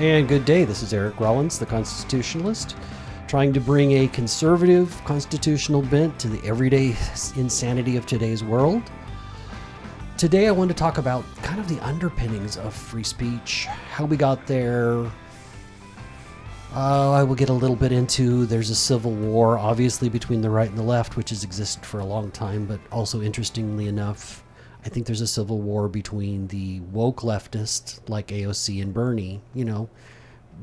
And good day, this is Eric Rollins, the Constitutionalist, trying to bring a conservative constitutional bent to the everyday insanity of today's world. Today I want to talk about kind of the underpinnings of free speech, how we got there. I will get a little bit into there's a civil war, obviously, between the right and the left, which has existed for a long time, but also interestingly enough, I think there's a civil war between the woke leftists like AOC and Bernie, you know,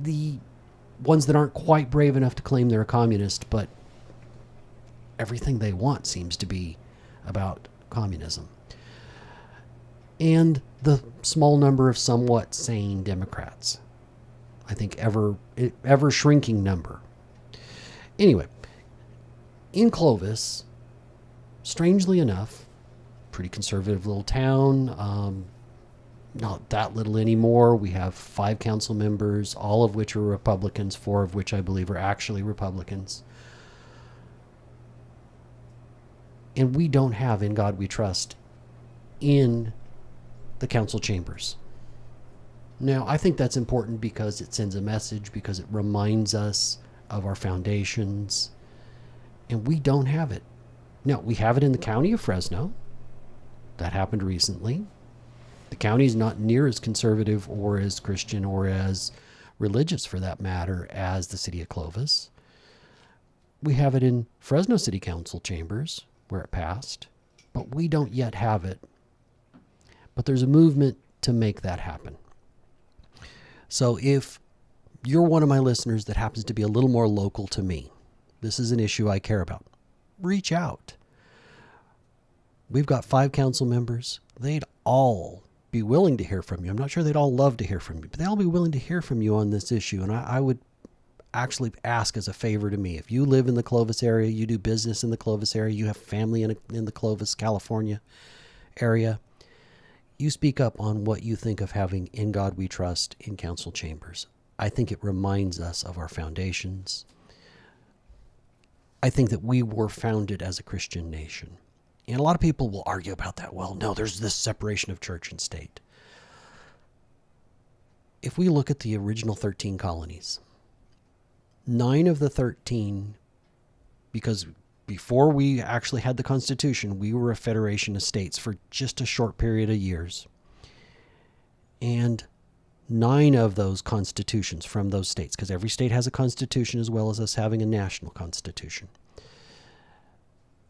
the ones that aren't quite brave enough to claim they're a communist, but everything they want seems to be about communism. And the small number of somewhat sane Democrats. I think ever shrinking number. Anyway, in Clovis, strangely enough, pretty conservative little town, not that little anymore. We have 5 council members, all of which are Republicans, 4 of which I believe are actually Republicans. And we don't have In God We Trust in the council chambers. Now, I think that's important because it sends a message, because it reminds us of our foundations, and we don't have it. Now, we have it in the county of Fresno. That happened recently. The county is not near as conservative or as Christian or as religious, for that matter, as the city of Clovis. We have it in Fresno City Council chambers, where it passed, but we don't yet have it. But there's a movement to make that happen. So if you're one of my listeners that happens to be a little more local to me, this is an issue I care about, reach out. We've got 5 council members. They'd all be willing to hear from you. I'm not sure they'd all love to hear from you, but they'll all be willing to hear from you on this issue. And I would actually ask as a favor to me, if you live in the Clovis area, you do business in the Clovis area, you have family in the Clovis, California area, you speak up on what you think of having In God We Trust in council chambers. I think it reminds us of our foundations. I think that we were founded as a Christian nation. And a lot of people will argue about that. Well, no, there's this separation of church and state. If we look at the original 13 colonies, 9 of the 13, because before we actually had the Constitution, we were a federation of states for just a short period of years. And 9 of those constitutions from those states, because every state has a constitution as well as us having a national constitution,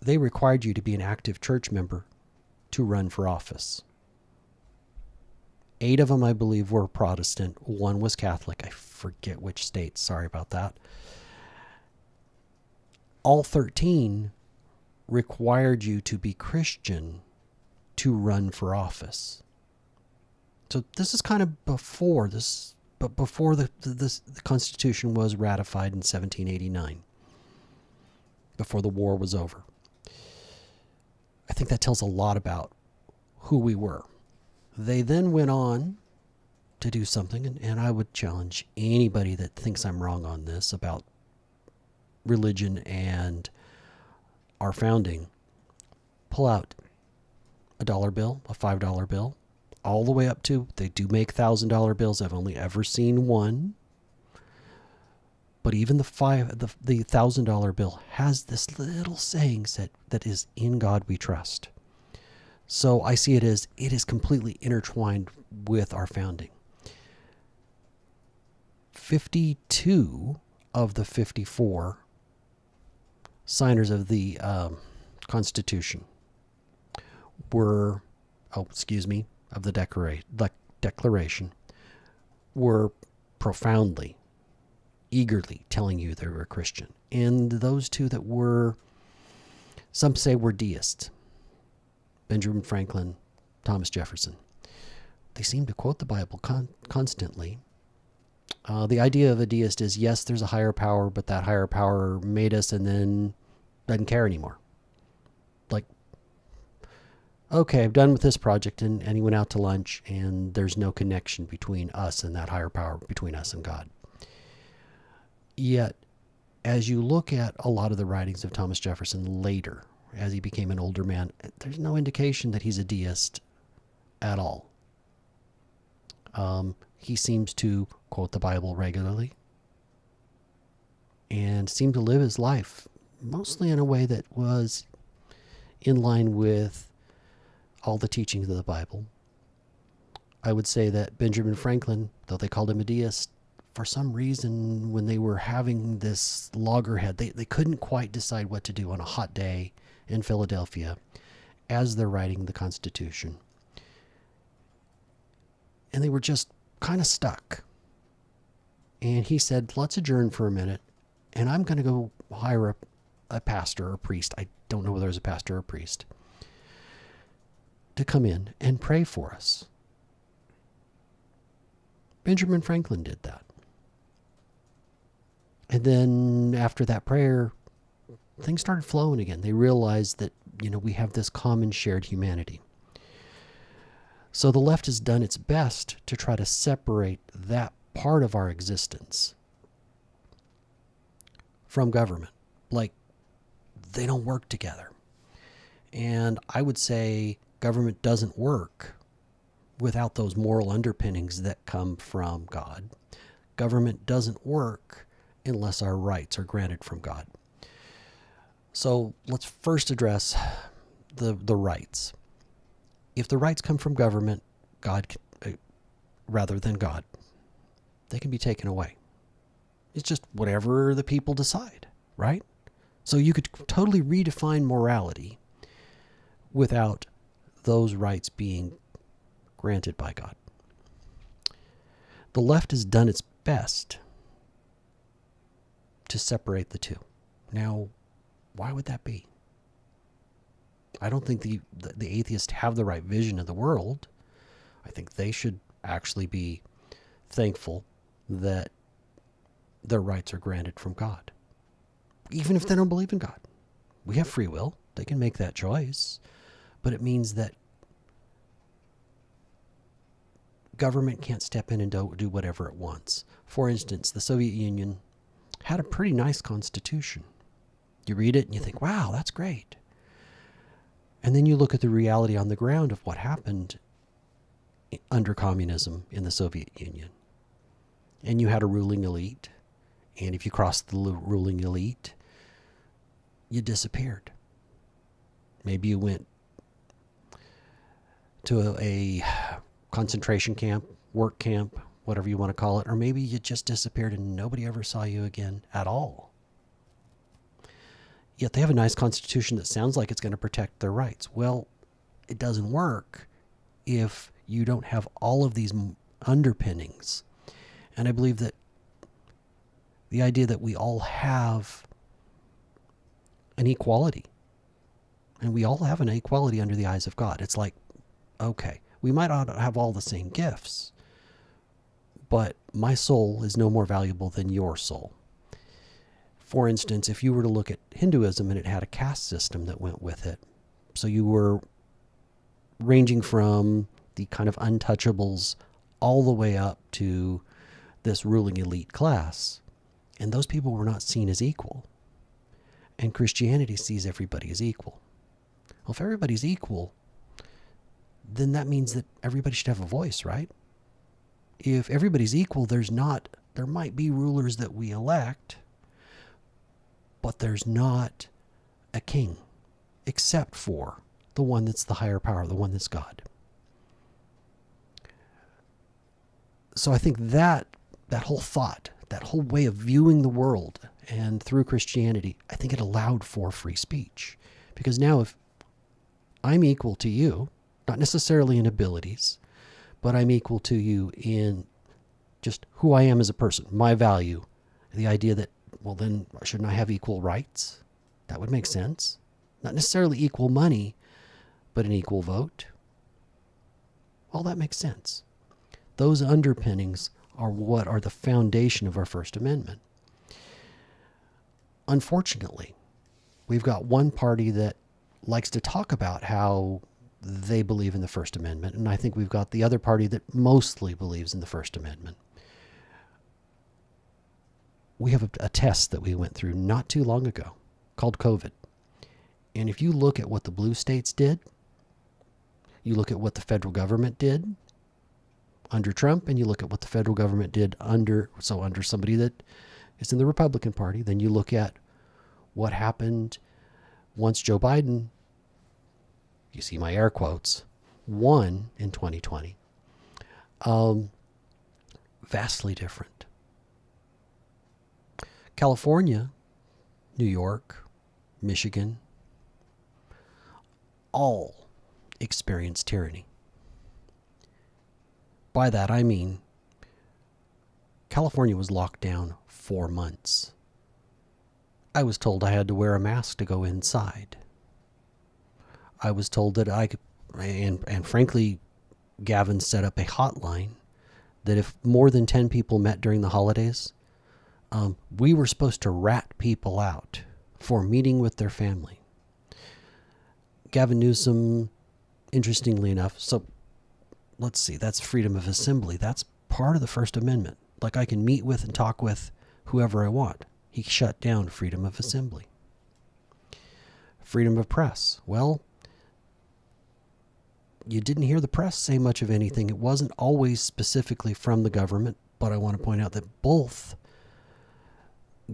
they required you to be an active church member to run for office. 8 of them, I believe, were Protestant. 1 was Catholic. I forget which state. Sorry about that. All 13 required you to be Christian to run for office. So this is kind of before this, but before the Constitution was ratified in 1789, before the war was over. I think that tells a lot about who we were. They then went on to do something, and I would challenge anybody that thinks I'm wrong on this about religion and our founding. Pull out a $1 bill, a $5 bill, all the way up to, they do make $1,000 bills. I've only ever seen one. But even the $1,000 bill has this little saying that is In God We Trust. So I see it is completely intertwined with our founding. 52 of the 54 signers of the Constitution were, of the Declaration, were profoundly, eagerly telling you they were a Christian. And those 2 that were, some say were deists, Benjamin Franklin, Thomas Jefferson, they seem to quote the Bible constantly. The idea of a deist is, yes, there's a higher power, but that higher power made us and then doesn't care anymore. Like, okay, I'm done with this project, and he went out to lunch, and there's no connection between us and that higher power, between us and God. Yet, as you look at a lot of the writings of Thomas Jefferson later, as he became an older man, there's no indication that he's a deist at all. He seems to quote the Bible regularly and seemed to live his life mostly in a way that was in line with all the teachings of the Bible. I would say that Benjamin Franklin, though they called him a deist, for some reason, when they were having this loggerhead, they couldn't quite decide what to do on a hot day in Philadelphia as they're writing the Constitution. And they were just kind of stuck. And he said, let's adjourn for a minute, and I'm going to go hire a pastor or a priest. I don't know whether it was a pastor or a priest, to come in and pray for us. Benjamin Franklin did that. And then after that prayer, things started flowing again. They realized that, we have this common shared humanity. So the left has done its best to try to separate that part of our existence from government. Like, they don't work together. And I would say government doesn't work without those moral underpinnings that come from God. Government doesn't work unless our rights are granted from God. So let's first address the rights. If the rights come from government, rather than God, they can be taken away. It's just whatever the people decide, right? So you could totally redefine morality without those rights being granted by God. The left has done its best to separate the two. Now, why would that be? I don't think the atheists have the right vision of the world. I think they should actually be thankful that their rights are granted from God, even if they don't believe in God. We have free will. They can make that choice. But it means that government can't step in and do whatever it wants. For instance, the Soviet Union had a pretty nice constitution. You read it and you think, wow, that's great. And then you look at the reality on the ground of what happened under communism in the Soviet Union. And you had a ruling elite. And if you crossed the ruling elite, you disappeared. Maybe you went to a concentration camp, work camp, whatever you want to call it, or maybe you just disappeared and nobody ever saw you again at all. Yet they have a nice constitution that sounds like it's going to protect their rights. Well, it doesn't work if you don't have all of these underpinnings. And I believe that the idea that we all have an equality, and we all have an equality under the eyes of God. It's like, okay, we might not have all the same gifts, but my soul is no more valuable than your soul. For instance, if you were to look at Hinduism and it had a caste system that went with it, so you were ranging from the kind of untouchables all the way up to this ruling elite class, and those people were not seen as equal. And Christianity sees everybody as equal. Well, if everybody's equal, then that means that everybody should have a voice, right? If everybody's equal, there might be rulers that we elect, but there's not a king, except for the one that's the higher power, the one that's God. So I think that whole thought, that whole way of viewing the world, and through Christianity, I think it allowed for free speech. Because now if I'm equal to you, not necessarily in abilities, but I'm equal to you in just who I am as a person, my value, the idea that, well, then shouldn't I have equal rights? That would make sense. Not necessarily equal money, but an equal vote. All that makes sense. Those underpinnings are what are the foundation of our First Amendment. Unfortunately, we've got one party that likes to talk about how they believe in the First Amendment, and I think we've got the other party that mostly believes in the First Amendment. We have a test that we went through not too long ago called COVID. And if you look at what the blue states did, you look at what the federal government did, under Trump and you look at what the federal government did under somebody that is in the Republican Party, then you look at what happened once Joe Biden, you see my air quotes, won in 2020. Vastly different. California, New York, Michigan, all experienced tyranny. By that I mean California was locked down 4 months. I was told I had to wear a mask to go inside. I was told that I could, and frankly, Gavin set up a hotline that if more than 10 people met during the holidays, we were supposed to rat people out for meeting with their family. Gavin Newsom, interestingly enough, so let's see, that's freedom of assembly. That's part of the First Amendment. Like I can meet with and talk with whoever I want. He shut down freedom of assembly. Freedom of press. Well, you didn't hear the press say much of anything. It wasn't always specifically from the government, but I want to point out that both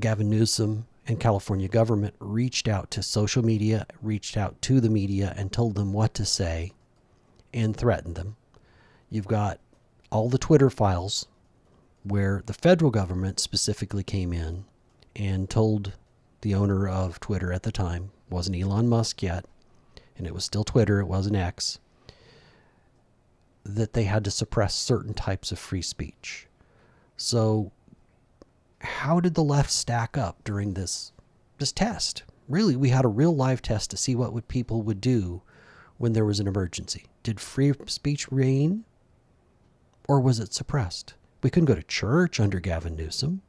Gavin Newsom and California government reached out to social media, reached out to the media and told them what to say and threatened them. You've got all the Twitter files where the federal government specifically came in and told the owner of Twitter at the time, wasn't Elon Musk yet, and it was still Twitter, it wasn't X, that they had to suppress certain types of free speech. So how did the left stack up during this test? Really, we had a real live test to see what people would do when there was an emergency. Did free speech reign, or was it suppressed? We couldn't go to church under Gavin Newsom.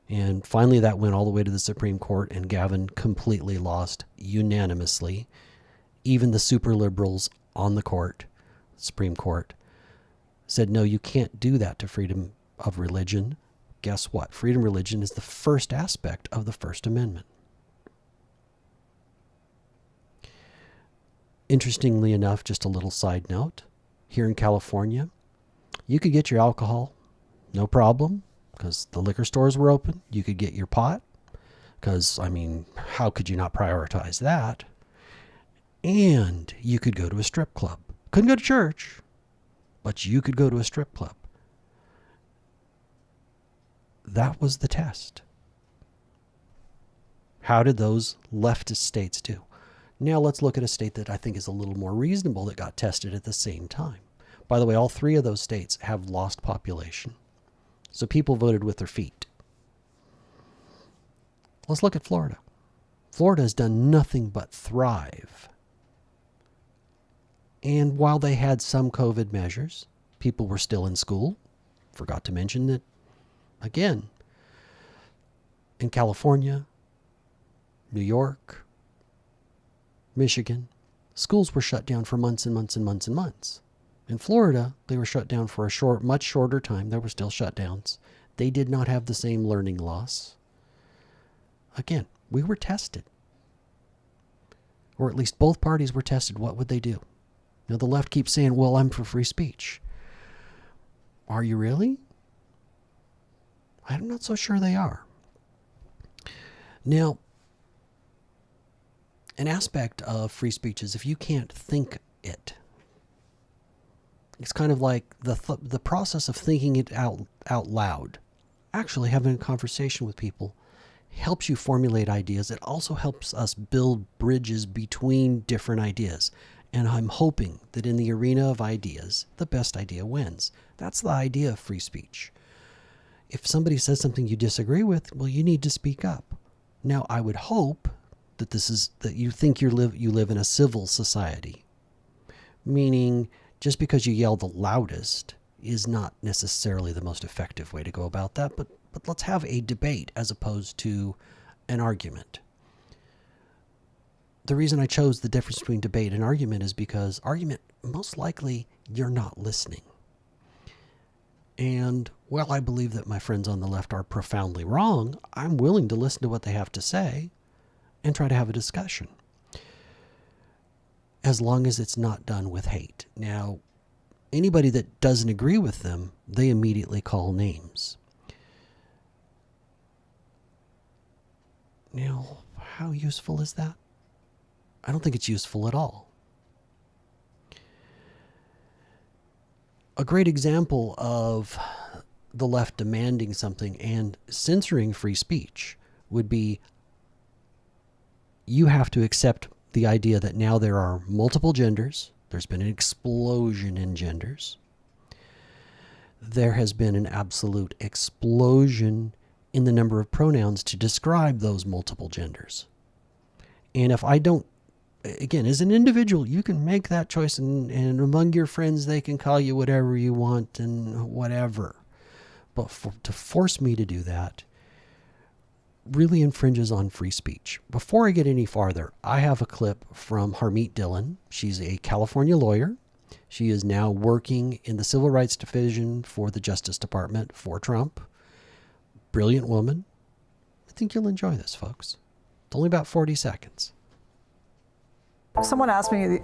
And finally, that went all the way to the Supreme Court, and Gavin completely lost unanimously. Even the super liberals on the court, Supreme Court, said, no, you can't do that to freedom of religion. Guess what? Freedom of religion is the first aspect of the First Amendment. Interestingly enough, just a little side note, here in California, you could get your alcohol, no problem, because the liquor stores were open. You could get your pot, because, I mean, how could you not prioritize that? And you could go to a strip club. Couldn't go to church, but you could go to a strip club. That was the test. How did those leftist states do? Now let's look at a state that I think is a little more reasonable that got tested at the same time. By the way, all 3 of those states have lost population. So people voted with their feet. Let's look at Florida. Florida has done nothing but thrive. And while they had some COVID measures, people were still in school. Forgot to mention that, again, in California, New York, Michigan, schools were shut down for months and months and months and months. In Florida, they were shut down for a much shorter time. There were still shutdowns. They did not have the same learning loss. Again, we were tested. Or at least both parties were tested. What would they do? Now, the left keeps saying, well, I'm for free speech. Are you really? I'm not so sure they are. Now, an aspect of free speech is if you can't think it. It's kind of like the process of thinking it out loud. Actually having a conversation with people helps you formulate ideas. It also helps us build bridges between different ideas. And I'm hoping that in the arena of ideas, the best idea wins. That's the idea of free speech. If somebody says something you disagree with, well, you need to speak up. Now, I would hope that that you think you live in a civil society, meaning just because you yell the loudest is not necessarily the most effective way to go about that, but let's have a debate as opposed to an argument. The reason I chose the difference between debate and argument is because argument, most likely, you're not listening. And while I believe that my friends on the left are profoundly wrong, I'm willing to listen to what they have to say and try to have a discussion, as long as it's not done with hate. Now, anybody that doesn't agree with them, they immediately call names. Now, how useful is that? I don't think it's useful at all. A great example of the left demanding something and censoring free speech would be, you have to accept the idea that now there are multiple genders. There's been an explosion in genders. There has been an absolute explosion in the number of pronouns to describe those multiple genders. And if I don't, again, as an individual, you can make that choice, and among your friends, they can call you whatever you want and whatever. But to force me to do that really infringes on free speech. Before I get any farther, I have a clip from Harmeet Dillon. She's a California lawyer. She is now working in the Civil Rights Division for the Justice Department for Trump. Brilliant woman. I think you'll enjoy this, folks. It's only about 40 seconds. Someone asked me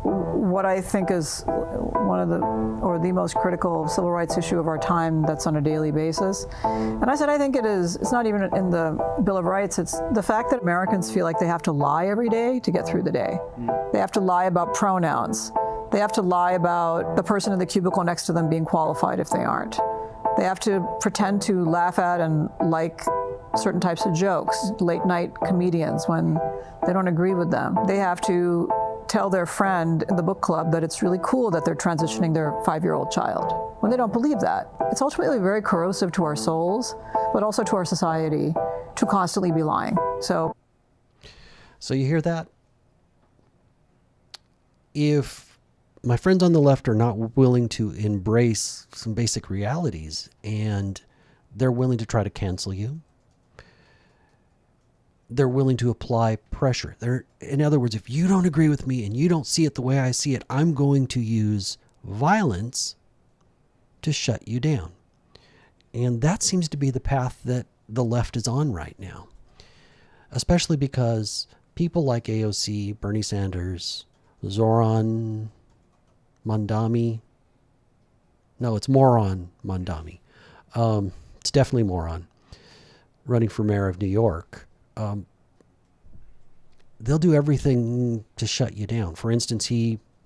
what I think is one of the most critical civil rights issue of our time that's on a daily basis. And I said, I think it's not even in the Bill of Rights, it's the fact that Americans feel like they have to lie every day to get through the day. They have to lie about pronouns. They have to lie about the person in the cubicle next to them being qualified if they aren't. They have to pretend to laugh at and like certain types of jokes, late night comedians when they don't agree with them. They have to tell their friend in the book club that it's really cool that they're transitioning their 5-year-old child when they don't believe that. It's ultimately very corrosive to our souls, but also to our society to constantly be lying. So you hear that? If my friends on the left are not willing to embrace some basic realities and they're willing to try to cancel you, they're willing to apply pressure. In other words, if you don't agree with me and you don't see it the way I see it, I'm going to use violence to shut you down. And that seems to be the path that the left is on right now, especially because people like AOC, Bernie Sanders, Zoran Mondami. No, it's Moron Mondami. It's definitely Moron, running for mayor of New York. They'll do everything to shut you down. For instance,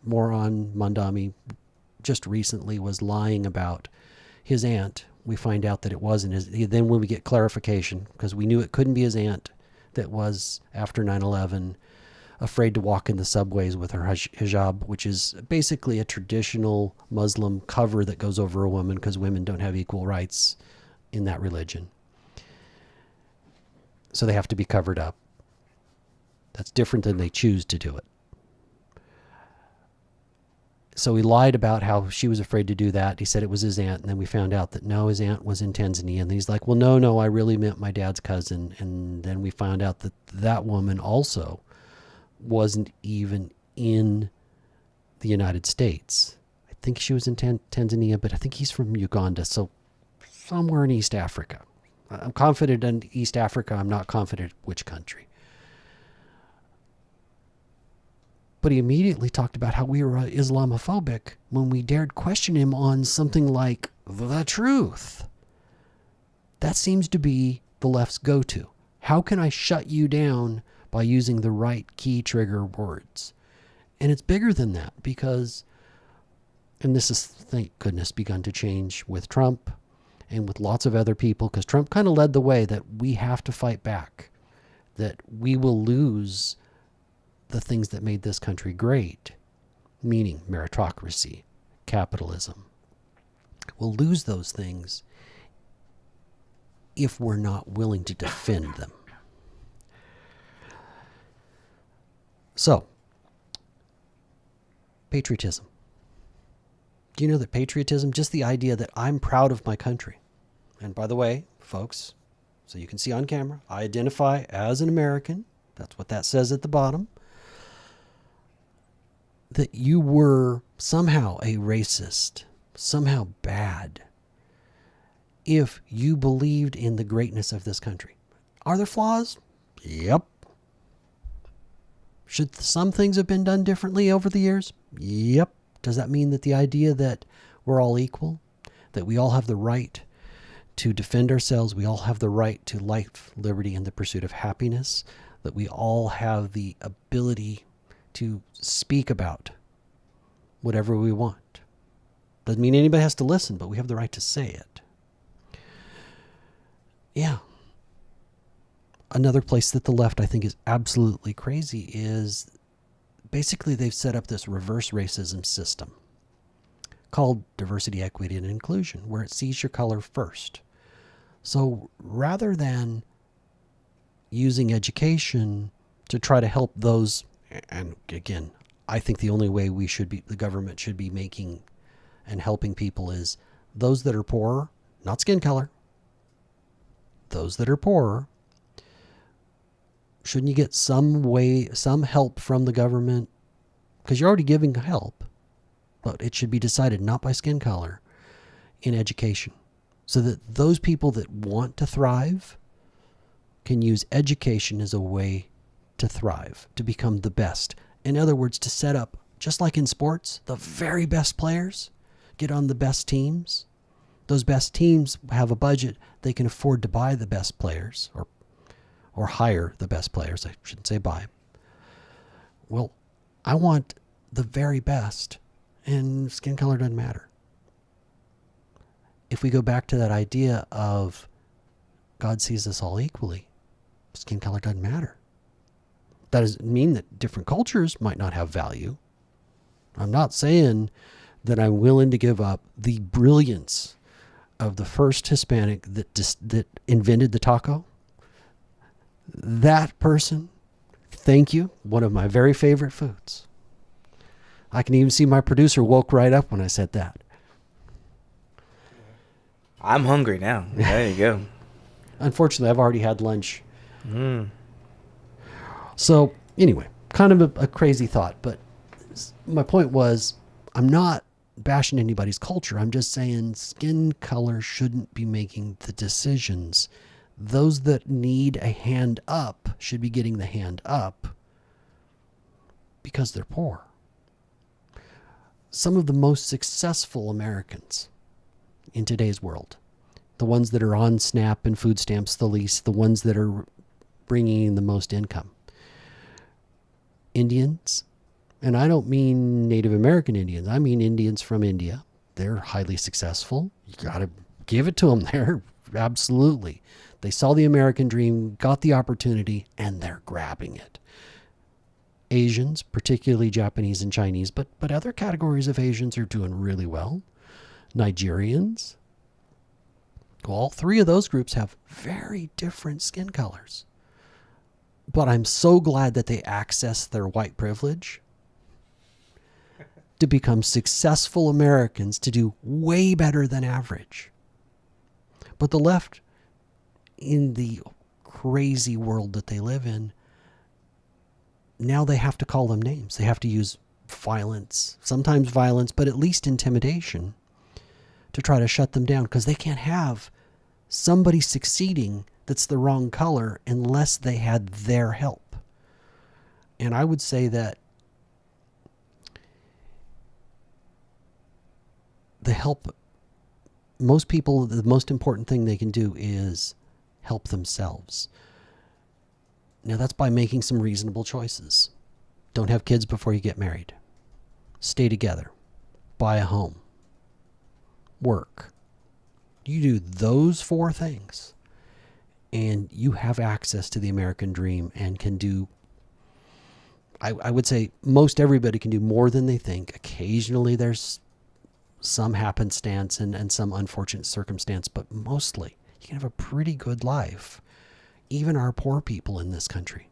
Moron Mondami, just recently was lying about his aunt. We find out that it wasn't his. Then when we get clarification, because we knew it couldn't be his aunt that was, after 9/11, afraid to walk in the subways with her hijab, which is basically a traditional Muslim cover that goes over a woman because women don't have equal rights in that religion. So they have to be covered up. That's different than they choose to do it. So he lied about how she was afraid to do that. He said it was his aunt, and then we found out that no, his aunt was in Tanzania. And he's like, well, no, I really meant my dad's cousin. And then we found out that that woman also wasn't even in the United States. I think she was in Tanzania, but I think he's from Uganda, so somewhere in East Africa. I'm confident in East Africa. I'm not confident which country. But he immediately talked about how we were Islamophobic when we dared question him on something like the truth. That seems to be the left's go-to. How can I shut you down by using the right key trigger words? And it's bigger than that because, and this is, thank goodness, begun to change with Trump and with lots of other people, because Trump kind of led the way that we have to fight back, that we will lose the things that made this country great, meaning meritocracy, capitalism. We'll lose those things if we're not willing to defend them. So, patriotism. Do you know that patriotism, just the idea that I'm proud of my country, and by the way, folks, so you can see on camera, I identify as an American. That's what that says at the bottom. That you were somehow a racist, somehow bad, if you believed in the greatness of this country. Are there flaws? Yep. Should some things have been done differently over the years? Yep. Does that mean that the idea that we're all equal, that we all have the right to defend ourselves, we all have the right to life, liberty, and the pursuit of happiness, that we all have the ability to speak about whatever we want? Doesn't mean anybody has to listen, but we have the right to say it. Yeah. Another place that the left, I think, is absolutely crazy is basically they've set up this reverse racism system called diversity, equity, and inclusion, where it sees your color first. So rather than using education to try to help those, and again, I think the only way the government should be making and helping people is those that are poorer, not skin color, those that are poorer. Shouldn't you get some help from the government? Because you're already giving help, but it should be decided not by skin color in education, so that those people that want to thrive can use education as a way to thrive, to become the best. In other words, to set up, just like in sports, the very best players get on the best teams. Those best teams have a budget. They can afford to buy the best players, or hire the best players. I shouldn't say buy. Well, I want the very best, and skin color doesn't matter. If we go back to that idea of God sees us all equally, skin color doesn't matter. That doesn't mean that different cultures might not have value. I'm not saying that I'm willing to give up the brilliance of the first Hispanic that invented the taco. That person, thank you, one of my very favorite foods. I can even see my producer woke right up when I said that. I'm hungry now. There you go. Unfortunately, I've already had lunch. So anyway, kind of a crazy thought, but my point was, I'm not bashing anybody's culture. I'm just saying skin color shouldn't be making the decisions. Those that need a hand up should be getting the hand up because they're poor. Some of the most successful Americans in today's world, the ones that are on SNAP and food stamps the least, the ones that are bringing in the most income, Indians, and I don't mean Native American Indians, I mean Indians from India. They're highly successful. You got to give it to them there. Absolutely. They saw the American dream, got the opportunity, and they're grabbing it. Asians, particularly Japanese and Chinese, but other categories of Asians are doing really well. Nigerians. All three of those groups have very different skin colors. But I'm so glad that they access their white privilege to become successful Americans, to do way better than average. But the left, in the crazy world that they live in, now they have to call them names. They have to use violence, sometimes violence, but at least intimidation, to try to shut them down, because they can't have somebody succeeding that's the wrong color unless they had their help. And I would say that the help, most people, the most important thing they can do is help themselves. Now that's by making some reasonable choices. Don't have kids before you get married. Stay together. Buy a home. Work. You do those 4 things, and you have access to the American dream and can do, I would say most everybody can do more than they think. Occasionally there's some happenstance and some unfortunate circumstance, but mostly you can have a pretty good life. Even our poor people in this country,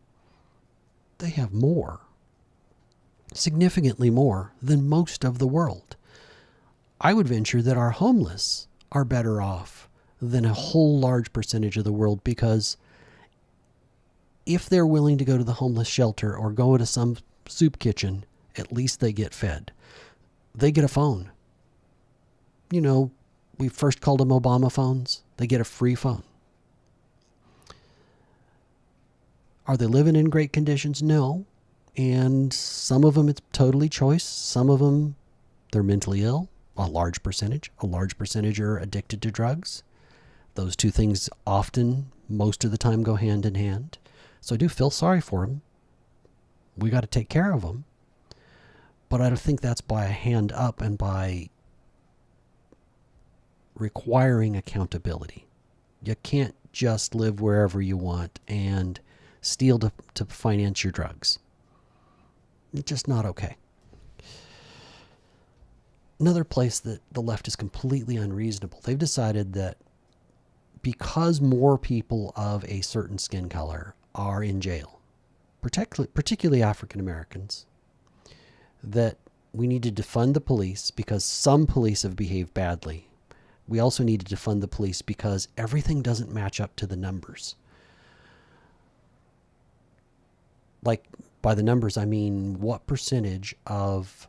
they have more, significantly more than most of the world. I would venture that our homeless are better off than a whole large percentage of the world, because if they're willing to go to the homeless shelter or go to some soup kitchen, at least they get fed. They get a phone. You know, we first called them Obama phones. They get a free phone. Are they living in great conditions? No. And some of them it's totally choice. Some of them they're mentally ill, a large percentage are addicted to drugs. Those two things often, most of the time, go hand in hand. So I do feel sorry for them. We got to take care of them. But I don't think that's by a hand up and by requiring accountability. You can't just live wherever you want and steal to finance your drugs. It's just not okay. Another place that the left is completely unreasonable. They've decided that because more people of a certain skin color are in jail, particularly African Americans, that we need to defund the police because some police have behaved badly. We also need to defund the police because everything doesn't match up to the numbers. Like, by the numbers, I mean what percentage of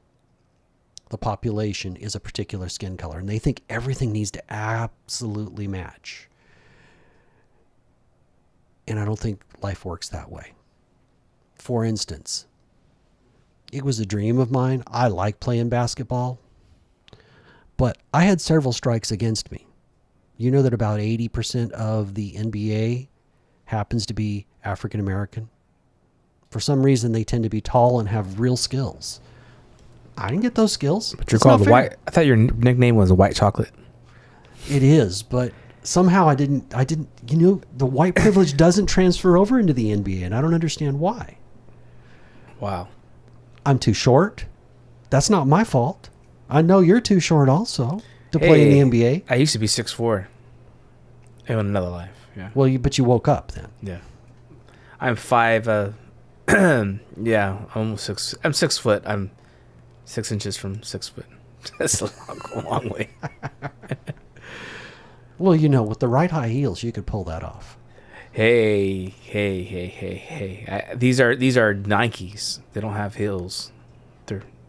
the population is a particular skin color. And they think everything needs to absolutely match. And I don't think life works that way. For instance, it was a dream of mine. I like playing basketball, but I had several strikes against me. You know that about 80% of the NBA happens to be African American. For some reason, they tend to be tall and have real skills. I didn't get those skills. But you're called white. I thought your nickname was White Chocolate. It is, but somehow I didn't, the white privilege doesn't transfer over into the NBA, and I don't understand why. Wow. I'm too short. That's not my fault. I know you're too short also to play in the NBA. I used to be 6'4". In another life. Yeah. Well, but you woke up then. Yeah. I'm 5. Yeah, almost 6. I'm 6 foot. I'm 6 inches from 6 foot. That's a long way. Well, with the right high heels, you could pull that off. Hey. These are Nikes. They don't have heels.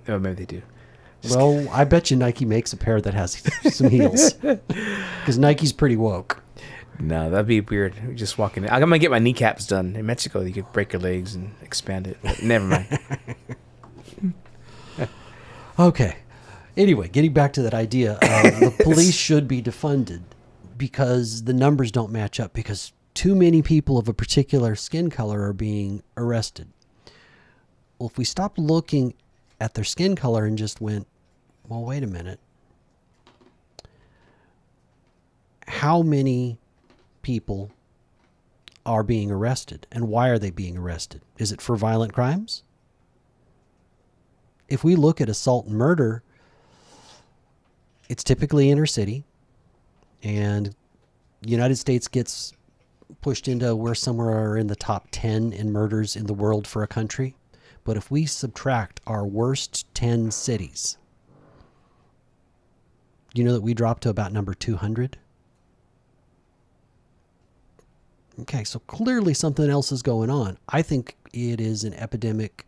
Maybe they do. Well, I bet you Nike makes a pair that has some heels. Because Nike's pretty woke. No, that'd be weird. Just walking in. I'm going to get my kneecaps done. In Mexico, you could break your legs and expand it. But never mind. Okay. Anyway, getting back to that idea, the police should be defunded because the numbers don't match up because too many people of a particular skin color are being arrested. Well, if we stopped looking at their skin color and just went, well, wait a minute. How many people are being arrested and why are they being arrested? Is it for violent crimes? If we look at assault and murder, it's typically inner city, and the United States gets pushed into we're somewhere in the top 10 in murders in the world for a country. But if we subtract our worst 10 cities, you know that we dropped to about number 200? Okay, so clearly something else is going on. I think it is an epidemic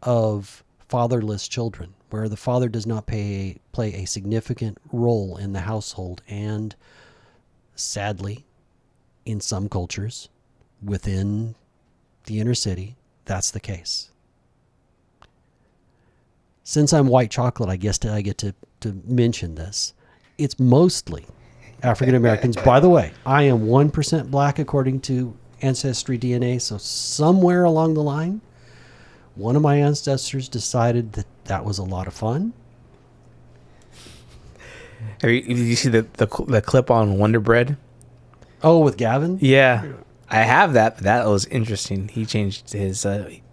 of fatherless children, where the father does not play a significant role in the household. And sadly, in some cultures within the inner city, that's the case. Since I'm white chocolate, I guess I get to mention this. It's mostly African Americans. By the way, I am 1% black according to Ancestry DNA. So somewhere along the line, one of my ancestors decided that was a lot of fun. Did you see the clip on Wonder Bread? Oh, with Gavin? Yeah. I have that, but that was interesting. He changed his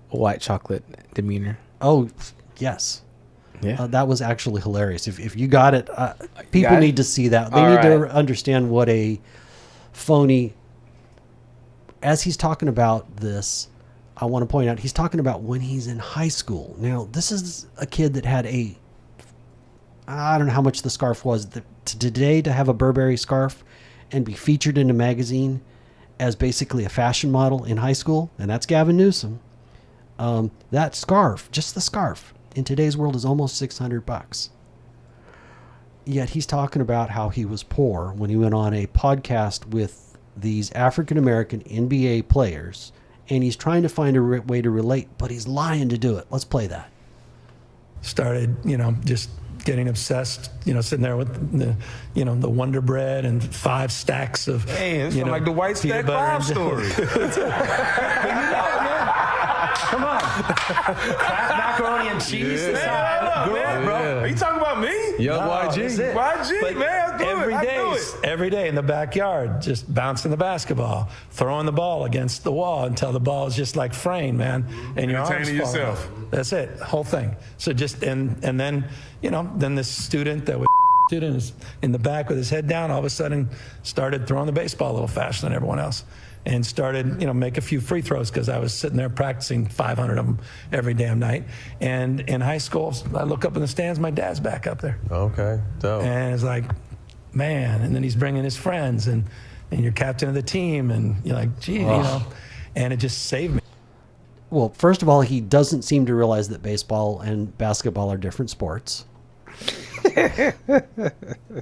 white chocolate demeanor. Oh, yes. Yeah. That was actually hilarious. If you got it, people need to see that. They need to understand what a phony... As he's talking about this, I want to point out, he's talking about when he's in high school. Now, this is a kid that had I don't know how much the scarf was. Today, to have a Burberry scarf and be featured in a magazine as basically a fashion model in high school, and that's Gavin Newsom. That scarf, just the scarf, in today's world is almost $600. Yet he's talking about how he was poor when he went on a podcast with these African-American NBA players, and he's trying to find a way to relate, but he's lying to do it. Let's play that. Started, just getting obsessed, sitting there with the Wonder Bread and 5 stacks of, it's like the White Stack 5 story. Come on. Kraft macaroni and cheese. Man, bro. Are you talking about me? Yo, YG. YG, but man. Every day in the backyard, just bouncing the basketball, throwing the ball against the wall until the ball is just like fraying, man. And your arms Entertaining fall yourself. off. That's it, whole thing. So just, and then, then this student that was is in the back with his head down, all of a sudden started throwing the baseball a little faster than everyone else. And started, make a few free throws because I was sitting there practicing 500 of them every damn night. And in high school, I look up in the stands, my dad's back up there. Okay, dope. And it's like, man, and then he's bringing his friends, and you're captain of the team, and you're like, gee, and it just saved me. Well, first of all, he doesn't seem to realize that baseball and basketball are different sports.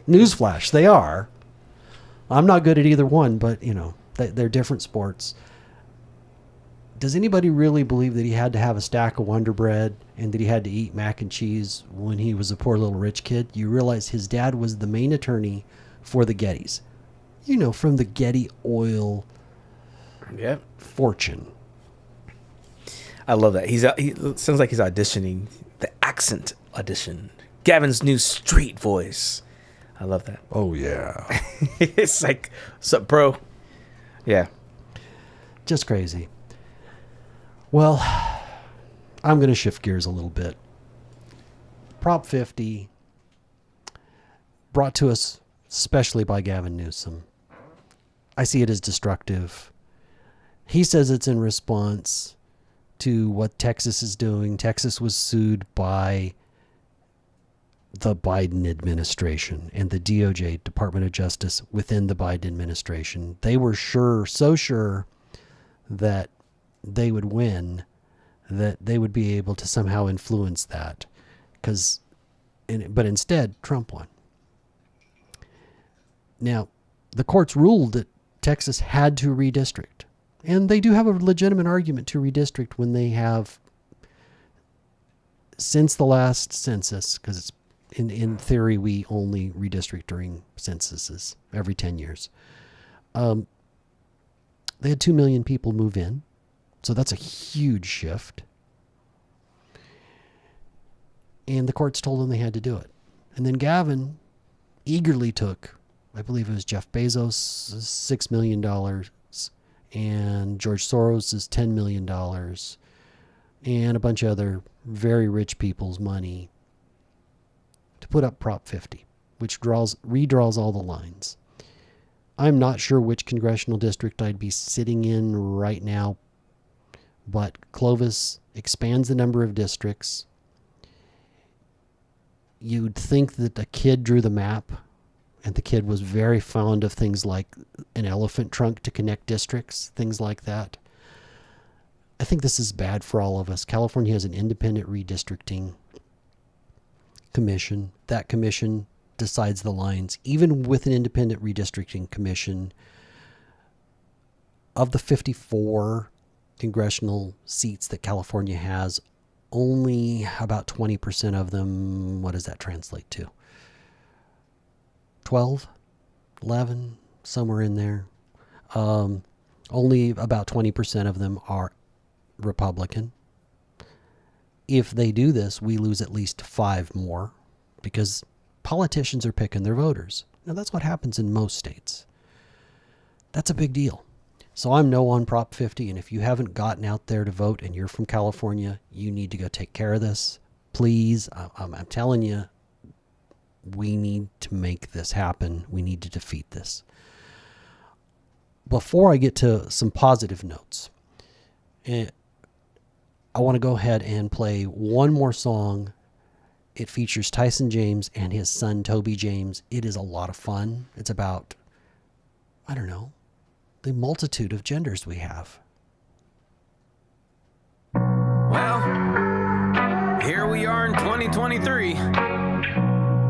Newsflash, they are. I'm not good at either one, but, they're different sports. Does anybody really believe that he had to have a stack of Wonder Bread and that he had to eat mac and cheese when he was a poor little rich kid? You realize his dad was the main attorney for the Gettys. From the Getty oil fortune. I love that. He sounds like he's auditioning. The accent audition. Gavin's new street voice. I love that. Oh, yeah. It's like, what's up, bro? Yeah. Just crazy. Well, I'm going to shift gears a little bit. Prop 50, brought to us especially by Gavin Newsom. I see it as destructive. He says it's in response to what Texas is doing. Texas was sued by the Biden administration and the DOJ, Department of Justice, within the Biden administration. They were so sure that they would win, that they would be able to somehow influence that. But instead, Trump won. Now, the courts ruled that Texas had to redistrict. And they do have a legitimate argument to redistrict when they have, since the last census, because it's in theory, we only redistrict during censuses every 10 years. They had 2 million people move in. So that's a huge shift. And the courts told them they had to do it. And then Gavin eagerly took, I believe it was Jeff Bezos' $6 million and George Soros' $10 million and a bunch of other very rich people's money to put up Prop 50, which redraws all the lines. I'm not sure which congressional district I'd be sitting in right now, but Clovis expands the number of districts. You'd think that the kid drew the map, and the kid was very fond of things like an elephant trunk to connect districts, things like that. I think this is bad for all of us. California has an independent redistricting commission. That commission decides the lines. Even with an independent redistricting commission, of the 54 congressional seats that California has, only about 20% of them, what does that translate to? 12, 11, somewhere in there. Only about 20% of them are Republican. If they do this, we lose at least 5 more because politicians are picking their voters. Now, that's what happens in most states. That's a big deal. So I'm no on Prop 50, and if you haven't gotten out there to vote and you're from California, you need to go take care of this. Please, I'm telling you, we need to make this happen. We need to defeat this. Before I get to some positive notes, I want to go ahead and play one more song. It features Tyson James and his son, Toby James. It is a lot of fun. It's about, I don't know, the multitude of genders we have. Well, here we are in 2023.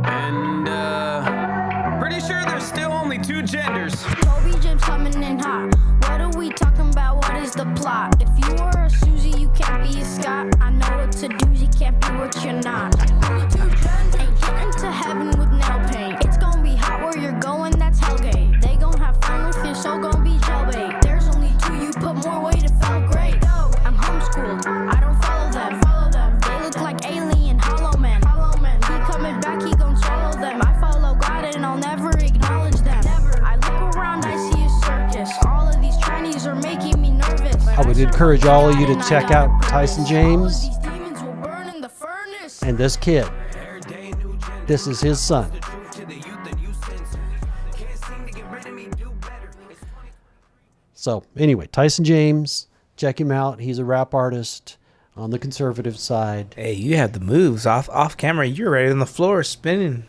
And, pretty sure there's still only 2 genders. Toby James coming in hot. What are we talking about? What is the plot? If you are a Susie, you can't be a Scott. I know it's a doozy, can't be what you're not. Ain't getting I would encourage all of you to check out Tyson James and this kid. This is his son. So anyway, Tyson James, check him out. He's a rap artist on the conservative side. Hey, you have the moves off camera. You're right on the floor spinning.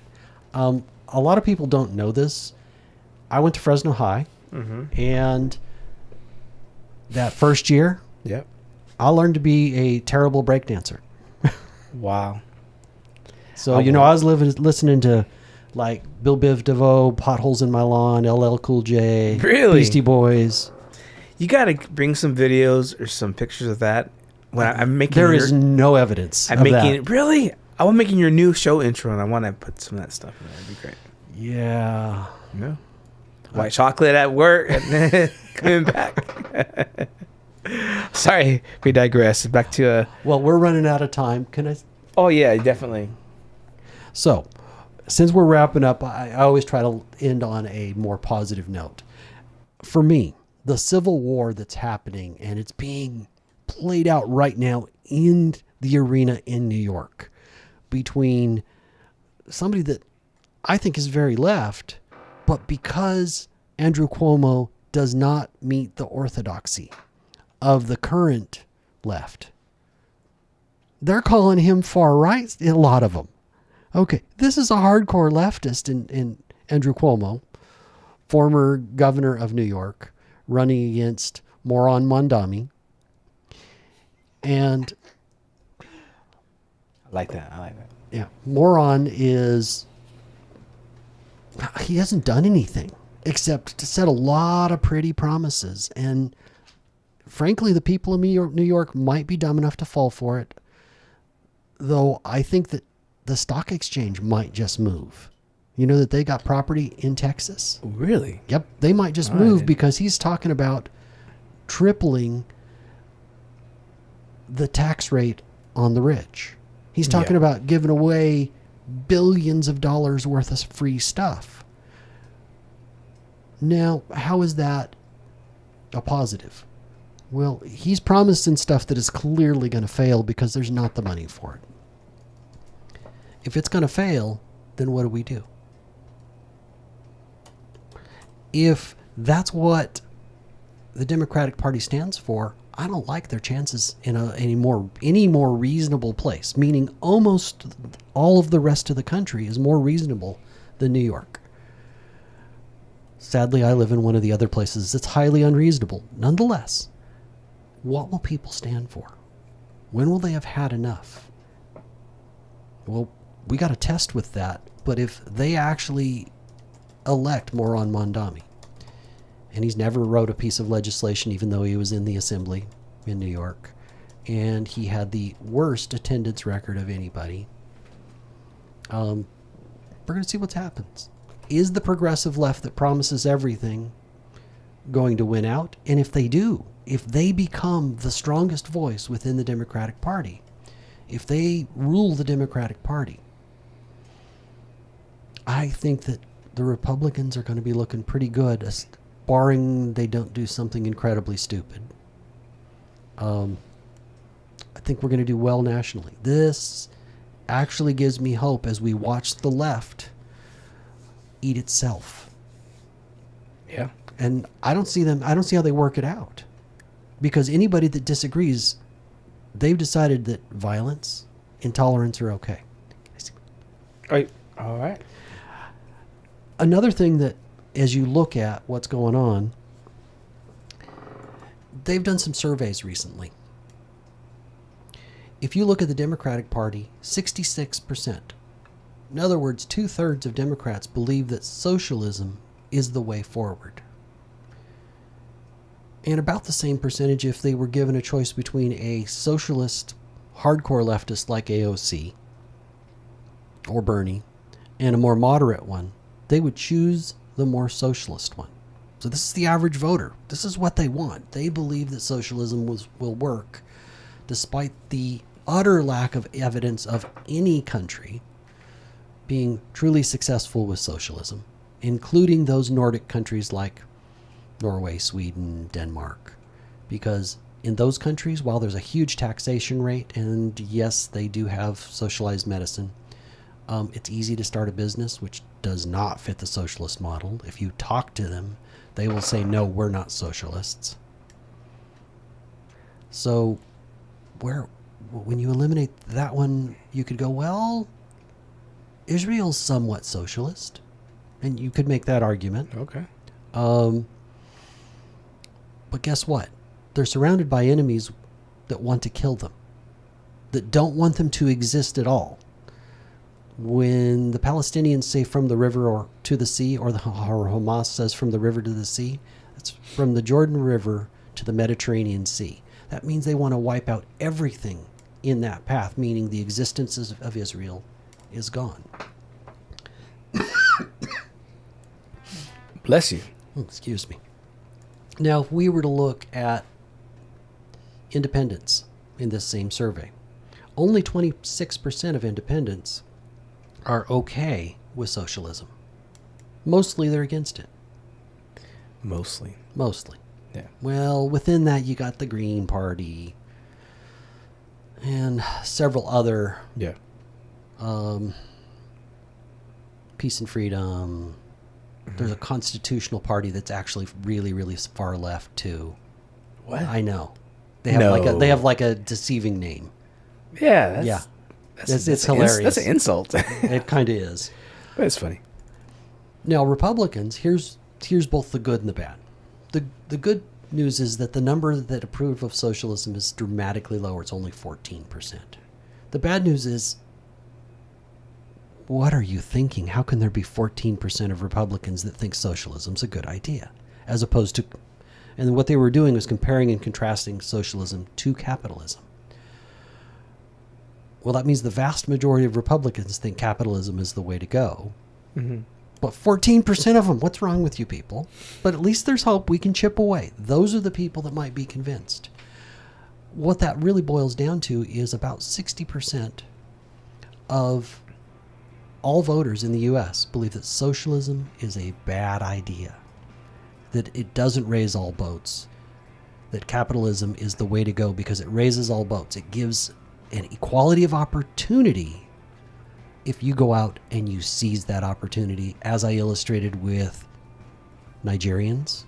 A lot of people don't know this. I went to Fresno High, and that first year, Yep. I learned to be a terrible breakdancer. Wow. So, Oh, I was listening to like Bill Biv DeVoe, Potholes in My Lawn, LL Cool J, Really? Beastie Boys. You got to bring some videos or some pictures of that. When I'm making There is no evidence I'm of making that. really. I'm making your new show intro, and I want to put some of that stuff in there. That'd be great. Yeah. Yeah. White chocolate at work and then coming back. Sorry, we digress. Back to Well, we're running out of time. Can I? Oh yeah, definitely. So, since we're wrapping up, I always try to end on a more positive note. For me, the civil war that's happening, and it's being played out right now in the arena in New York between somebody that I think is very left, but because Andrew Cuomo does not meet the orthodoxy of the current left, they're calling him far right, a lot of them. Okay, this is a hardcore leftist in Andrew Cuomo, former governor of New York, running against Moron Mondami. And I like that. yeah, Moron he hasn't done anything except to set a lot of pretty promises. And frankly, the people of New York might be dumb enough to fall for it. Though I think that the stock exchange might just move. You know that they got property in Texas? Really? Yep. They might just move because he's talking about tripling the tax rate on the rich. He's talking about giving away billions of dollars worth of free stuff. Now, how is that a positive? Well, he's promising stuff that is clearly going to fail because there's not the money for it. If it's going to fail, then what do? If that's what the Democratic Party stands for, I don't like their chances in any more reasonable place, meaning almost all of the rest of the country is more reasonable than New York. Sadly, I live in one of the other places that's highly unreasonable. Nonetheless, what will people stand for? When will they have had enough? Well, we got a test with that, but if they actually elect Moron Mondami, and he's never wrote a piece of legislation even though he was in the assembly in New York, and he had the worst attendance record of anybody, we're going to see what happens. Is the progressive left that promises everything going to win out? And if they do, if they become the strongest voice within the Democratic Party, if they rule the Democratic Party, I think that the Republicans are going to be looking pretty good, barring they don't do something incredibly stupid. I think we're going to do well nationally. This actually gives me hope as we watch the left eat itself. Yeah. And I don't see how they work it out. Because anybody that disagrees, they've decided that violence, intolerance are okay. All right. Another thing that, as you look at what's going on, they've done some surveys recently. If you look at the Democratic Party, 66%. In other words, 2/3 of Democrats believe that socialism is the way forward. And about the same percentage if they were given a choice between a socialist, hardcore leftist like AOC or Bernie and a more moderate one, they would choose the more socialist one. So this is the average voter. This is what they want. They believe that socialism will work despite the utter lack of evidence of any country being truly successful with socialism, including those Nordic countries like Norway, Sweden, Denmark. Because in those countries, while there's a huge taxation rate, and yes, they do have socialized medicine, it's easy to start a business, which does not fit the socialist model. If you talk to them, they will say, no, we're not socialists. So when you eliminate that one, you could go, well, Israel's somewhat socialist. And you could make that argument. Okay. But guess what? They're surrounded by enemies that want to kill them, that don't want them to exist at all. When the Palestinians say from the river or to the sea, or Hamas says from the river to the sea, it's from the Jordan River to the Mediterranean Sea. That means they want to wipe out everything in that path, meaning the existence of Israel is gone. Bless you. Excuse me. Now, if we were to look at independents in this same survey, only 26% of independents are okay with socialism. Mostly they're against it. Mostly. Yeah. Well, within that, you got the Green Party and several other Yeah. Peace and Freedom. There's a Constitutional Party that's actually really, really far left too. What? I know. They have No. like a deceiving name. Yeah. Yeah. That's It's hilarious. That's an insult. It kind of is. But it's funny. Now, Republicans, here's both the good and the bad. The good news is that the number that approve of socialism is dramatically lower. It's only 14%. The bad news is, what are you thinking? How can there be 14% of Republicans that think socialism's a good idea? As opposed to, and what they were doing was comparing and contrasting socialism to capitalism. Well, that means the vast majority of Republicans think capitalism is the way to go. Mm-hmm. But 14% of them, what's wrong with you people? But at least there's hope. We can chip away. Those are the people that might be convinced. What that really boils down to is about 60% of all voters in the U.S. believe that socialism is a bad idea, that it doesn't raise all boats, that capitalism is the way to go because it raises all boats. It gives an equality of opportunity if you go out and you seize that opportunity, as I illustrated with Nigerians,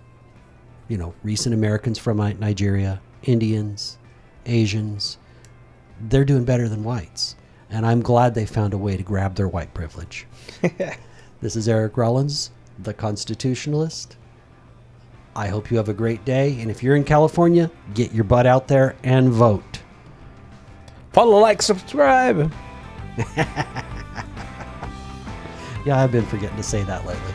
recent Americans from Nigeria, Indians, Asians. They're doing better than whites. And I'm glad they found a way to grab their white privilege. This is Eric Rollins, the Constitutionalist. I hope you have a great day. And if you're in California, get your butt out there and vote. Follow, like, subscribe. Yeah, I've been forgetting to say that lately.